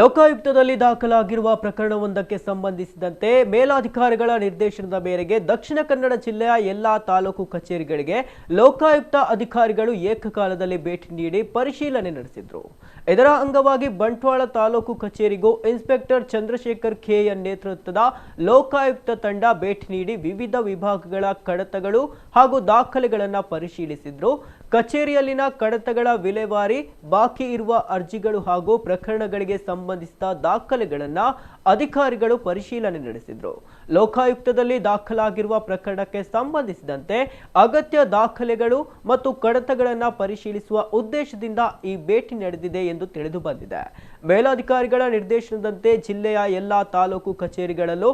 ಲೋಕಾಯುಕ್ತದಲ್ಲಿ ದಾಖಲಾಗಿರುವ ಪ್ರಕರಣವೊಂದಕ್ಕೆ ಸಂಬಂಧಿಸಿದಂತೆ ಮೇಲಾಧಿಕಾರಿಗಳ ನಿರ್ದೇಶನದ ಮೇರೆಗೆ ದಕ್ಷಿಣ ಕನ್ನಡ ಜಿಲ್ಲೆಯ ಎಲ್ಲಾ ತಾಲೂಕು ಕಚೇರಿಗಳಿಗೆ ಲೋಕಾಯುಕ್ತ ಅಧಿಕಾರಿಗಳು ಏಕಕಾಲದಲ್ಲಿ ಭೇಟಿ ನೀಡಿ ಪರಿಶೀಲನೆ ನಡೆಸಿದರು. ಇದರ ಅಂಗವಾಗಿ ಬಂಟ್ವಾಳ ತಾಲೂಕು ಕಚೇರಿಗೂ ಇನ್ಸ್ಪೆಕ್ಟರ್ ಚಂದ್ರಶೇಖರ್ ಕೆಎನ್ ನೇತೃತ್ವದ ಲೋಕಾಯುಕ್ತ ತಂಡ ಭೇಟಿ ನೀಡಿ ವಿವಿಧ ವಿಭಾಗಗಳ ಕಡತಗಳು ಹಾಗೂ ದಾಖಲೆಗಳನ್ನು ಪರಿಶೀಲಿಸಿದರು. ಕಚೇರಿಯಲ್ಲಿನ ಕಡತಗಳ ವಿಲೇವಾರಿ, ಬಾಕಿ ಇರುವ ಅರ್ಜಿಗಳು ಹಾಗೂ ಪ್ರಕರಣಗಳಿಗೆ ಸಂಬಂಧಿಸಿದ ದಾಖಲೆಗಳನ್ನು ಅಧಿಕಾರಿಗಳು ಪರಿಶೀಲನೆ ನಡೆಸಿದರು. ಲೋಕಾಯುಕ್ತದಲ್ಲಿ ದಾಖಲಾಗಿರುವ ಪ್ರಕರಣಕ್ಕೆ ಸಂಬಂಧಿಸಿದಂತೆ ಅಗತ್ಯ ದಾಖಲೆಗಳು ಮತ್ತು ಕಡತಗಳನ್ನು ಪರಿಶೀಲಿಸುವ ಉದ್ದೇಶದಿಂದ ಈ ಭೇಟಿ ನಡೆದಿದೆ ಎಂದು ತಿಳಿದು ಬಂದಿದೆ. ಮೇಲಾಧಿಕಾರಿಗಳ ನಿರ್ದೇಶನದಂತೆ ಜಿಲ್ಲೆಯ ಎಲ್ಲಾ ತಾಲೂಕು ಕಚೇರಿಗಳಲ್ಲೂ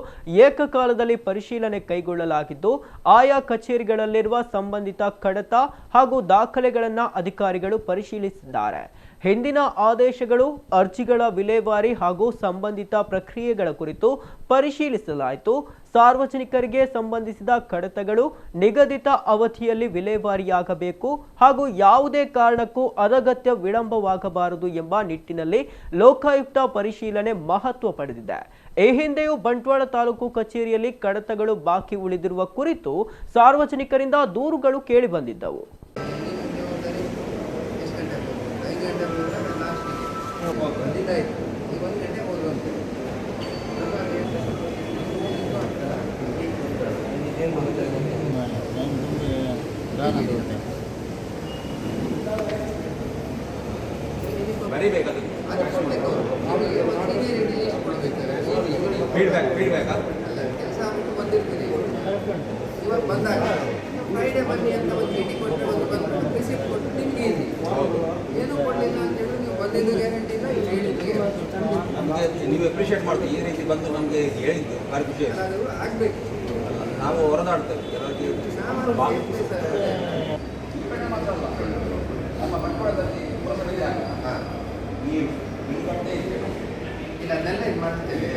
ಏಕಕಾಲದಲ್ಲಿ ಪರಿಶೀಲನೆ ಕೈಗೊಳ್ಳಲಾಗಿದ್ದು, ಆಯಾ ಕಚೇರಿಗಳಲ್ಲಿರುವ ಸಂಬಂಧಿತ ಕಡತ ಹಾಗೂ ದಾಖಲೆಗಳನ್ನು ಅಧಿಕಾರಿಗಳು ಪರಿಶೀಲಿಸಿದ್ದಾರೆ. ಹಿಂದಿನ ಆದೇಶಗಳು, ಅರ್ಜಿಗಳ ವಿಲೇವಾರಿ ಹಾಗೂ ಸಂಬಂಧಿತ ಪ್ರಕ್ರಿಯೆಗಳ ಕುರಿತು ಪರಿಶೀಲಿಸಲಾಯಿತು. ಸಾರ್ವಜನಿಕರಿಗೆ ಸಂಬಂಧಿಸಿದ ಕಡತಗಳು ನಿಗದಿತ ಅವಧಿಯಲ್ಲಿ ವಿಲೇವಾರಿಯಾಗಬೇಕು ಹಾಗೂ ಯಾವುದೇ ಕಾರಣಕ್ಕೂ ಅನಗತ್ಯ ವಿಳಂಬವಾಗಬಾರದು ಎಂಬ ನಿಟ್ಟಿನಲ್ಲಿ ಲೋಕಾಯುಕ್ತ ಪರಿಶೀಲನೆ ಮಹತ್ವ ಪಡೆದಿದೆ. ಈ ಹಿಂದೆಯೂ ಬಂಟ್ವಾಳ ತಾಲೂಕು ಕಚೇರಿಯಲ್ಲಿ ಕಡತಗಳು ಬಾಕಿ ಉಳಿದಿರುವ ಕುರಿತು ಸಾರ್ವಜನಿಕರಿಂದ ದೂರುಗಳು ಕೇಳಿಬಂದಿದ್ದವು. ಬಂದಾಗ ಫ್ರೈಡೆ ಬನ್ನಿ ಅಂತ ಒಂದು ಮೀಟಿಂಗ್ ಕೊಟ್ಟು ಒಂದು ರಿಸಿಪ್ಟ್ ಕೊಟ್ಟು ನಿಮ್ಗೆ ಈಸಿ, ಏನೂ ಕೊಡಲಿಲ್ಲ ಅಂತೇಳಿ ನೀವು ಬಂದಿದ್ದು ಗ್ಯಾರಂಟಿ ಇಲ್ಲ. ಇಲ್ಲಿ ಹೇಳಿದ್ವಿ ನೀವು ಅಪ್ರಿಷಿಯೇಟ್ ಮಾಡ್ತೀವಿ. ಈ ರೀತಿ ಬಂದು ನಮಗೆ ಹೇಳಿದ್ದು ಭಾರಿ ಖುಷಿ ಆಗಬೇಕು. ನಾವು ಹೊರದಾಡ್ತೇವೆ ನಮ್ಮ ಬಂಟ್ವಾಳದಲ್ಲಿ ಇಲ್ಲ ಅದೆಲ್ಲ ಇದು ಮಾಡ್ತೇವೆ.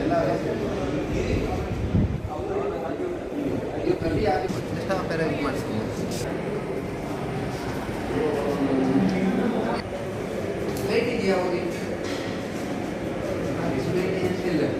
ಎಲ್ಲ ನೀವು ಪ್ರತಿ ಆಗಿ ಎಷ್ಟು ಪೇರೆಂಟ್ ಮಾಡಿಸ್ತೀವಿ. ಲೇಟ್ ಇದೆಯಾ ಅವ್ರಿಗೆ?